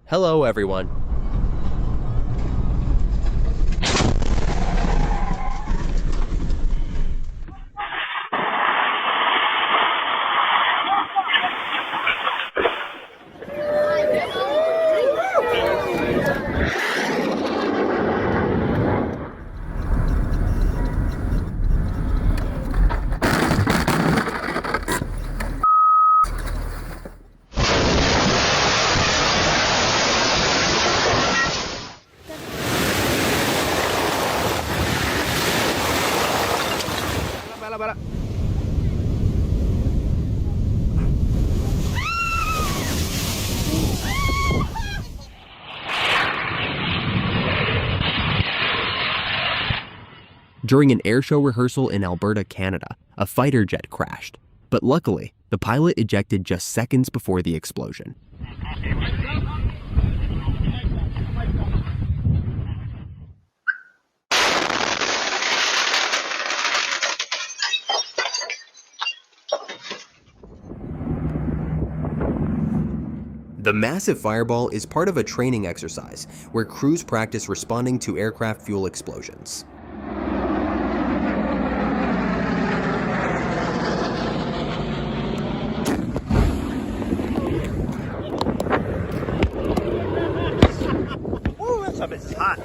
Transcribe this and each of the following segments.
Hello, everyone. During an airshow rehearsal in Alberta, Canada, a fighter jet crashed. But luckily, the pilot ejected just seconds before the explosion. The massive fireball is part of a training exercise where crews practice responding to aircraft fuel explosions. It's hot.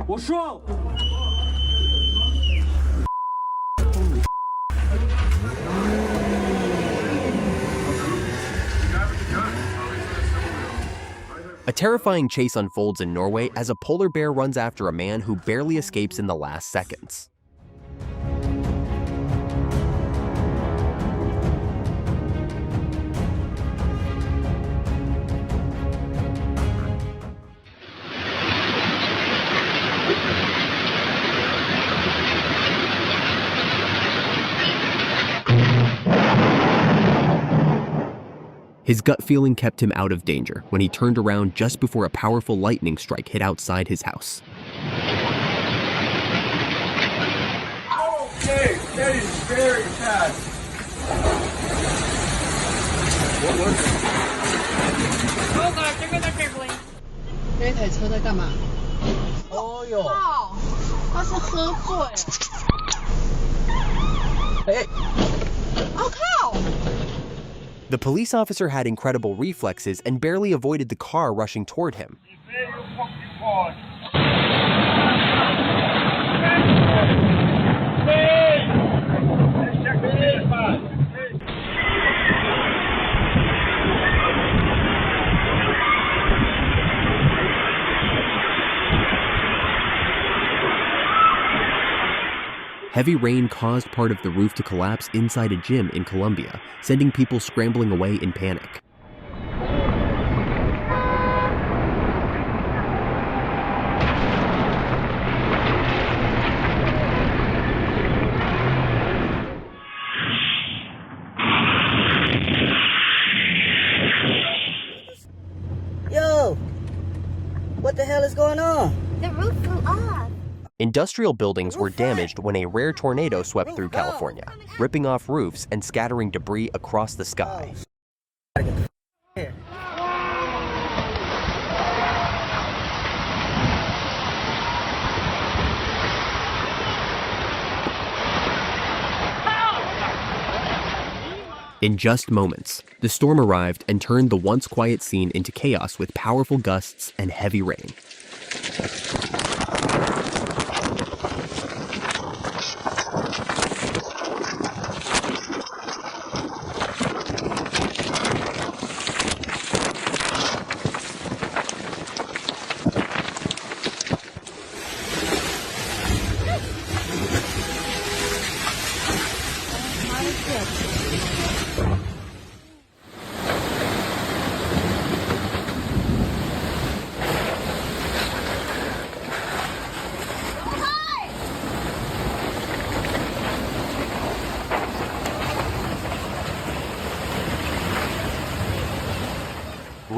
Ушел! A terrifying chase unfolds in Norway as a polar bear runs after a man who barely escapes in the last seconds. His gut feeling kept him out of danger when he turned around just before a powerful lightning strike hit outside his house. Okay, that is very fast. What was it? 这台车在干嘛？哦哟，靠，他是喝醉。哎，我靠！ The police officer had incredible reflexes and barely avoided the car rushing toward him. Heavy rain caused part of the roof to collapse inside a gym in Colombia, sending people scrambling away in panic. Yo, what the hell is going on? The roof flew off. Industrial buildings were damaged when a rare tornado swept through California, ripping off roofs and scattering debris across the sky. Here. In just moments, the storm arrived and turned the once quiet scene into chaos with powerful gusts and heavy rain.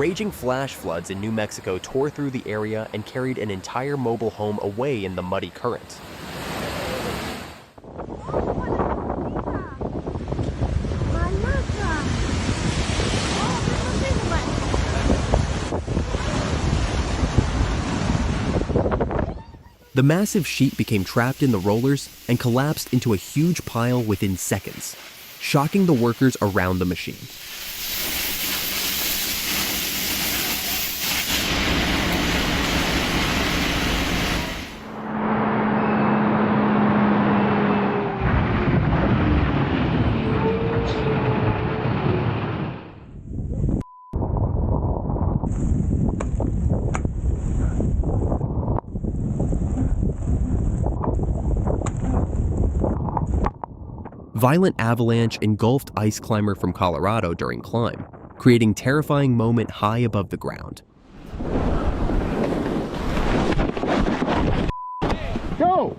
raging flash floods in New Mexico tore through the area and carried an entire mobile home away in the muddy current. The massive sheet became trapped in the rollers and collapsed into a huge pile within seconds, shocking the workers around the machine. Violent avalanche engulfed ice climber from Colorado during climb, creating terrifying moment high above the ground. Go!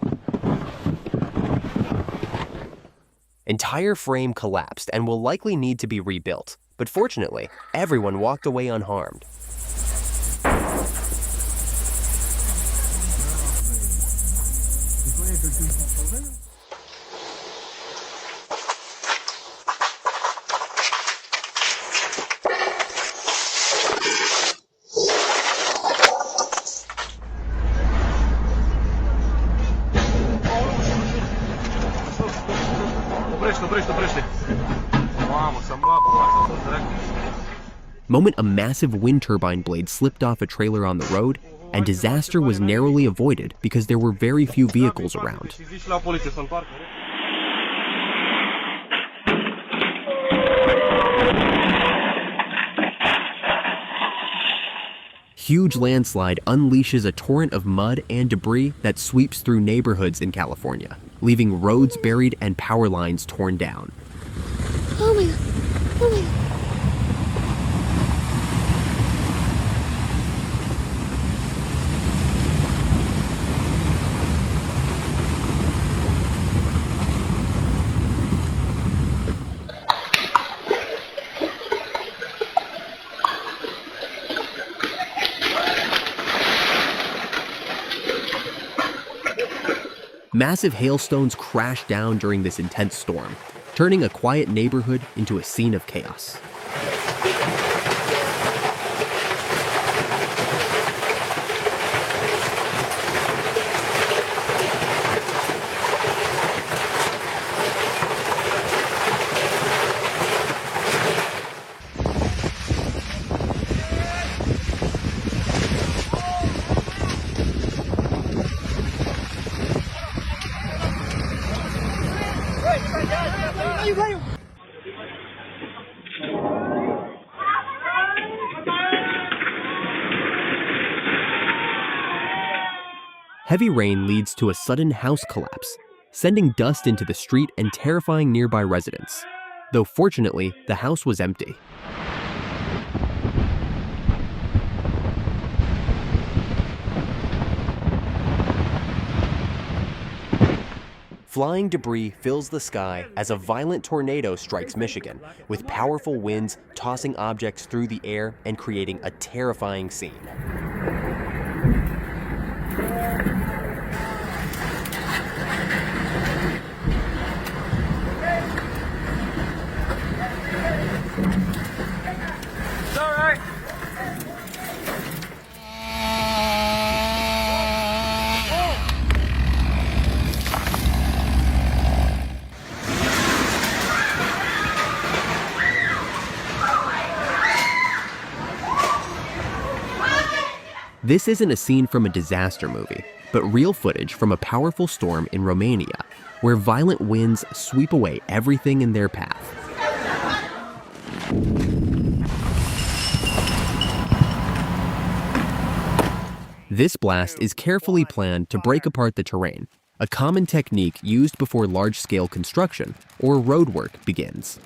Entire frame collapsed and will likely need to be rebuilt, but fortunately, everyone walked away unharmed. Moment a massive wind turbine blade slipped off a trailer on the road, and disaster was narrowly avoided because there were very few vehicles around. Huge landslide unleashes a torrent of mud and debris that sweeps through neighborhoods in California, leaving roads buried and power lines torn down. Oh my god. Oh my god. Massive hailstones crashed down during this intense storm, turning a quiet neighborhood into a scene of chaos. Heavy rain leads to a sudden house collapse, sending dust into the street and terrifying nearby residents, though fortunately, the house was empty. Flying debris fills the sky as a violent tornado strikes Michigan, with powerful winds tossing objects through the air and creating a terrifying scene. This isn't a scene from a disaster movie, but real footage from a powerful storm in Romania, where violent winds sweep away everything in their path. This blast is carefully planned to break apart the terrain, a common technique used before large-scale construction or roadwork begins.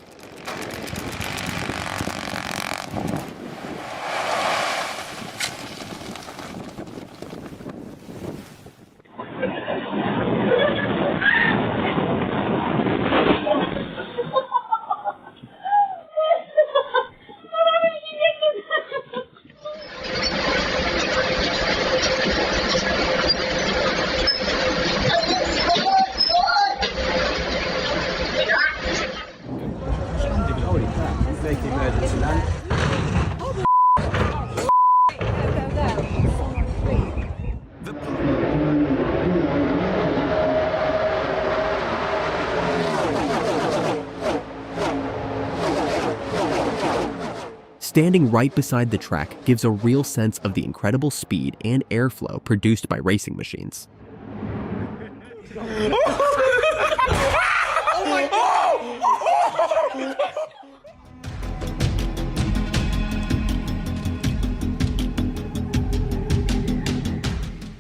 Standing right beside the track gives a real sense of the incredible speed and airflow produced by racing machines.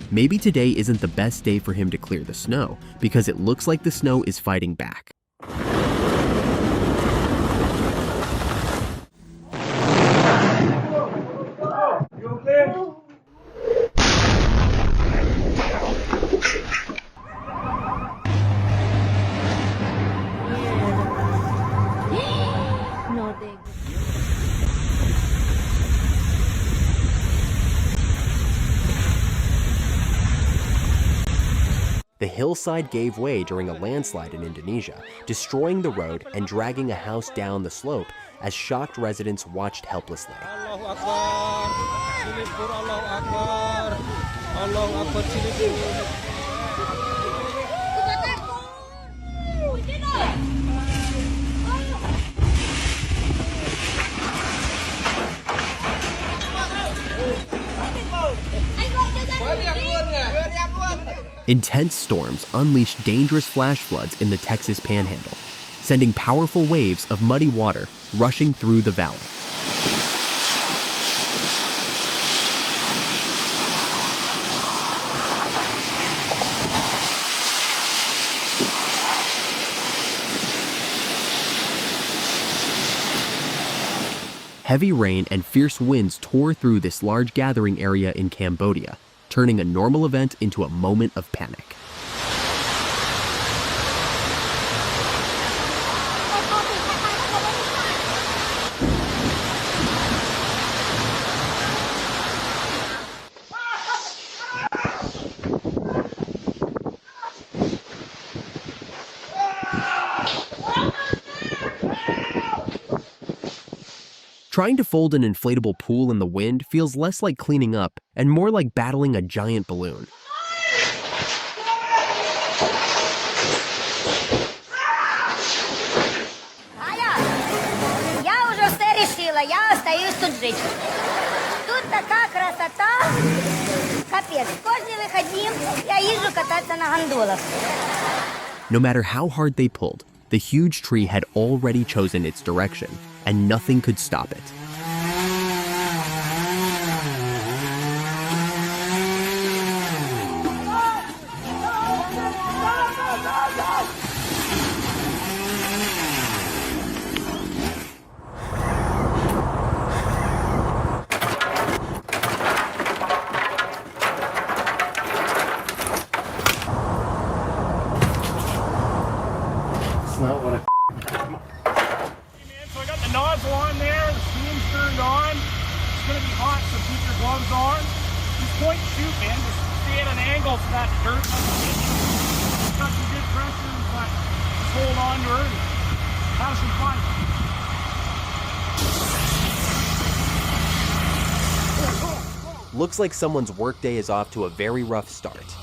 Maybe today isn't the best day for him to clear the snow, because it looks like the snow is fighting back. You okay? No, they... The hillside gave way during a landslide in Indonesia, destroying the road and dragging a house down the slope as shocked residents watched helplessly. Allahu Akbar, Silipur, Allahu Akbar, Allahu Akbar, Silipur. Intense storms unleashed dangerous flash floods in the Texas Panhandle, sending powerful waves of muddy water rushing through the valley. Heavy rain and fierce winds tore through this large gathering area in Cambodia, turning a normal event into a moment of panic. Trying to fold an inflatable pool in the wind feels less like cleaning up and more like battling a giant balloon. Я уже все решила, я остаюсь тут жить. Тут такая красота, капец. Каждые выходные я езжу кататься на гондолах. No matter how hard they pulled, the huge tree had already chosen its direction, and nothing could stop it. It's not what I. So I got the nozzle on there, the steam's turned on. It's gonna be hot, so keep your gloves on. Just point and shoot, man. Just stay at an angle so that dirt doesn't hit you. It's got some good pressure, but just hold on to her and have some fun. Looks like someone's workday is off to a very rough start.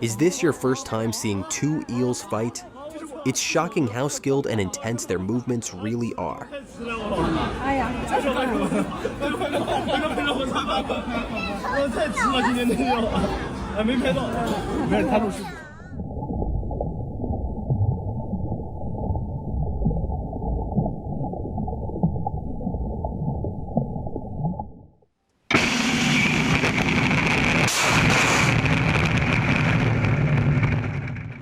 Is this your first time seeing two eels fight? It's shocking how skilled and intense their movements really are.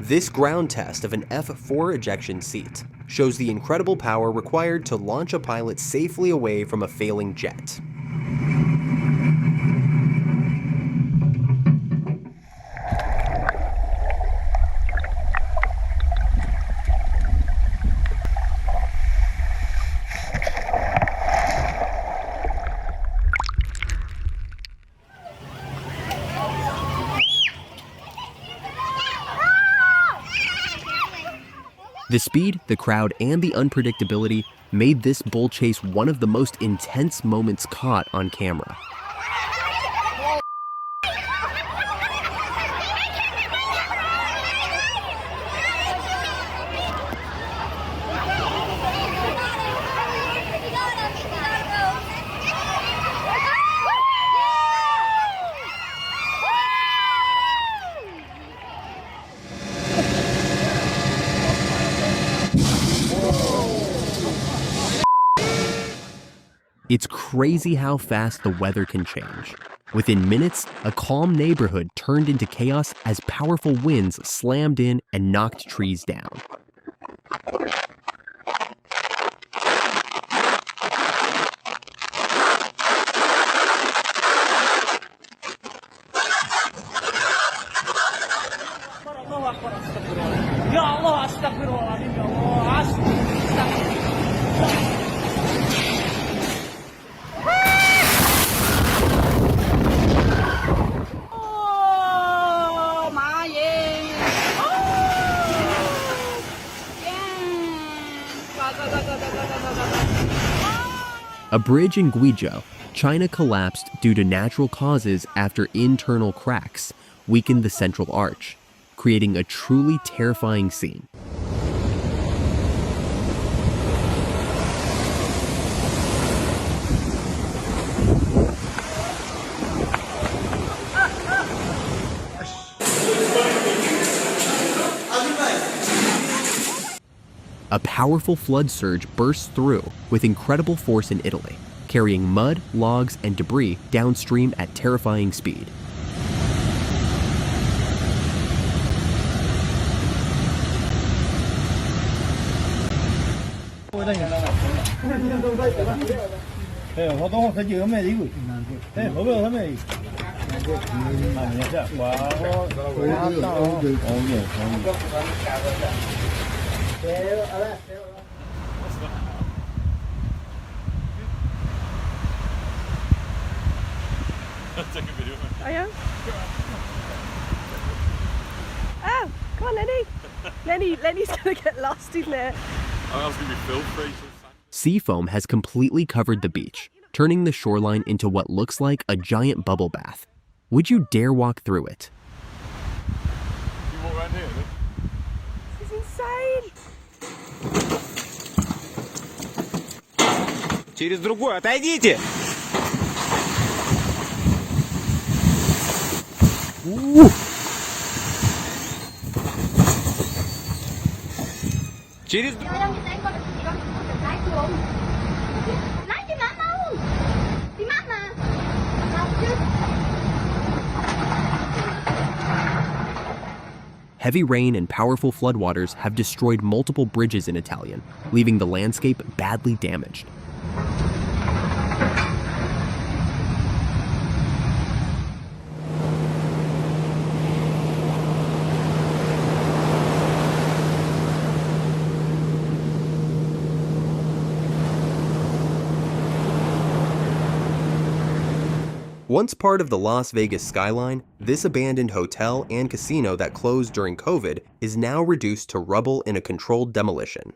This ground test of an F-4 ejection seat shows the incredible power required to launch a pilot safely away from a failing jet. The speed, the crowd, and the unpredictability made this bull chase one of the most intense moments caught on camera. It's crazy how fast the weather can change. Within minutes, a calm neighborhood turned into chaos as powerful winds slammed in and knocked trees down. A bridge in Guizhou, China collapsed due to natural causes after internal cracks weakened the central arch, creating a truly terrifying scene. A powerful flood surge burst through with incredible force in Italy, carrying mud, logs, and debris downstream at terrifying speed. Take a video. I am. Oh, come on, Lenny. Lenny's gonna get lost in there. I was gonna be filthy. Sea foam has completely covered the beach, turning the shoreline into what looks like a giant bubble bath. Would you dare walk through it? You walk around here, then? This is insane. Через другой, отойдите! Через... Nein, die Mama! Die Mama! Heavy rain and powerful floodwaters have destroyed multiple bridges in Italian, leaving the landscape badly damaged. Once part of the Las Vegas skyline, this abandoned hotel and casino that closed during COVID is now reduced to rubble in a controlled demolition.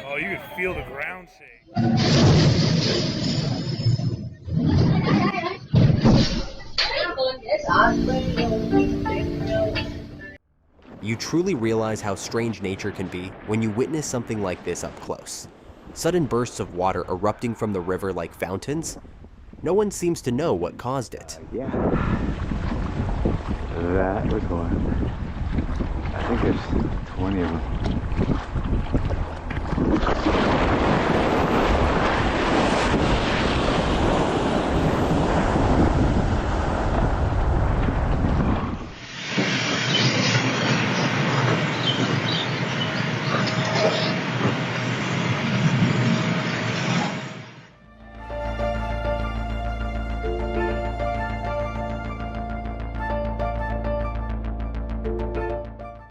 Oh, you can feel the ground shake. You truly realize how strange nature can be when you witness something like this up close. Sudden bursts of water erupting from the river like fountains. No one seems to know what caused it. Yeah, that was one. I think there's 20 of them.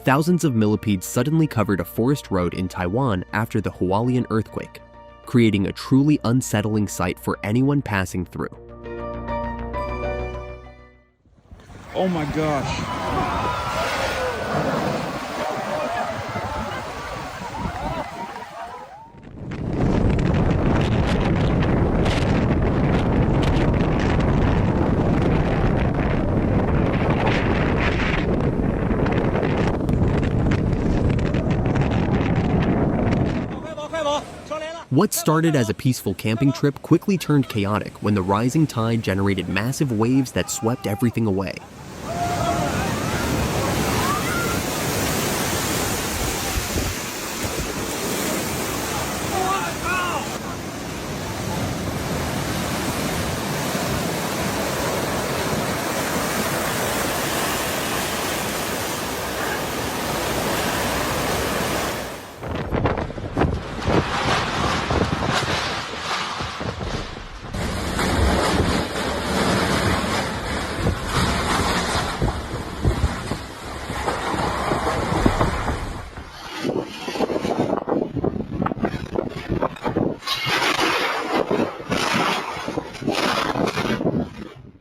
Thousands of millipedes suddenly covered a forest road in Taiwan after the Hualien earthquake, creating a truly unsettling sight for anyone passing through. Oh my gosh. What started as a peaceful camping trip quickly turned chaotic when the rising tide generated massive waves that swept everything away.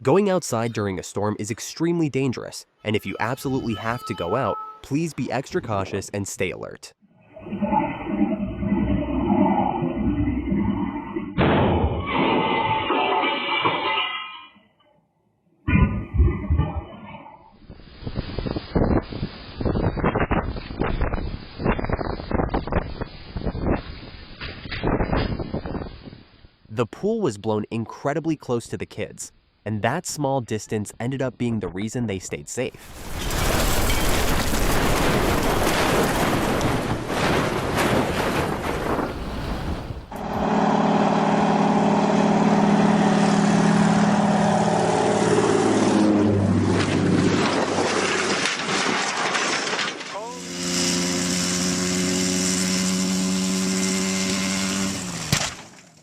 Going outside during a storm is extremely dangerous, and if you absolutely have to go out, please be extra cautious and stay alert. The pool was blown incredibly close to the kids, and that small distance ended up being the reason they stayed safe.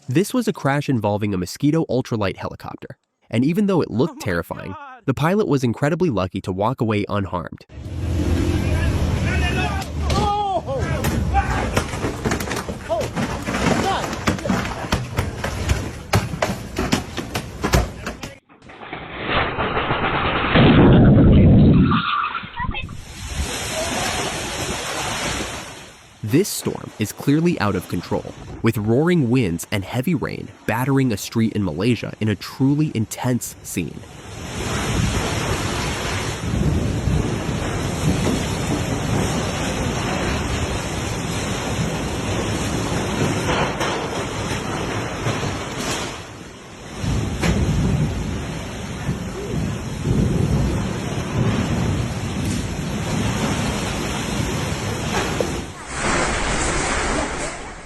This was a crash involving a Mosquito ultralight helicopter, and even though it looked terrifying, the pilot was incredibly lucky to walk away unharmed. This storm is clearly out of control, with roaring winds and heavy rain battering a street in Malaysia in a truly intense scene.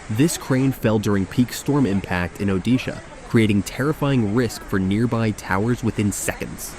This crane fell during peak storm impact in Odisha, creating terrifying risk for nearby towers within seconds.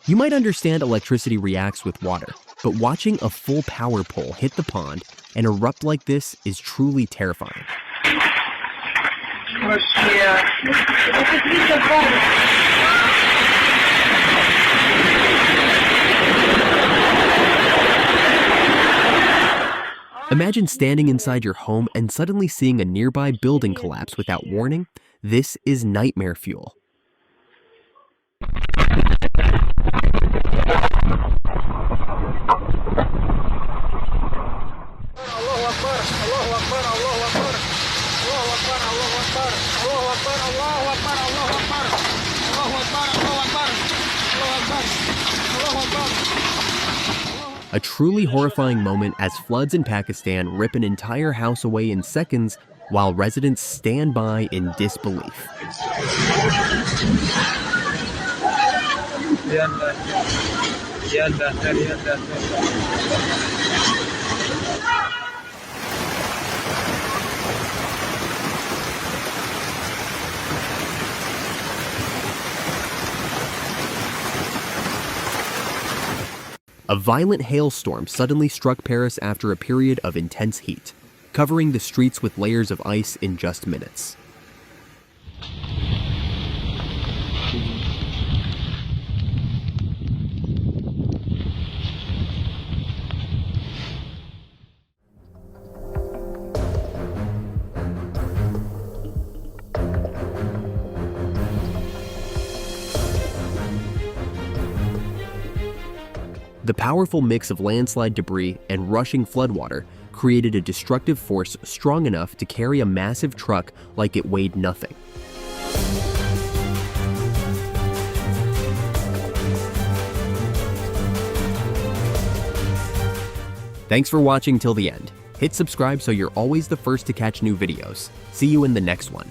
You might understand electricity reacts with water, but watching a full power pole hit the pond and erupt like this is truly terrifying. Imagine standing inside your home and suddenly seeing a nearby building collapse without warning. This is nightmare fuel. A truly horrifying moment as floods in Pakistan rip an entire house away in seconds while residents stand by in disbelief. A violent hailstorm suddenly struck Paris after a period of intense heat, covering the streets with layers of ice in just minutes. The powerful mix of landslide debris and rushing floodwater created a destructive force strong enough to carry a massive truck like it weighed nothing. Thanks for watching till the end. Hit subscribe so you're always the first to catch new videos. See you in the next one.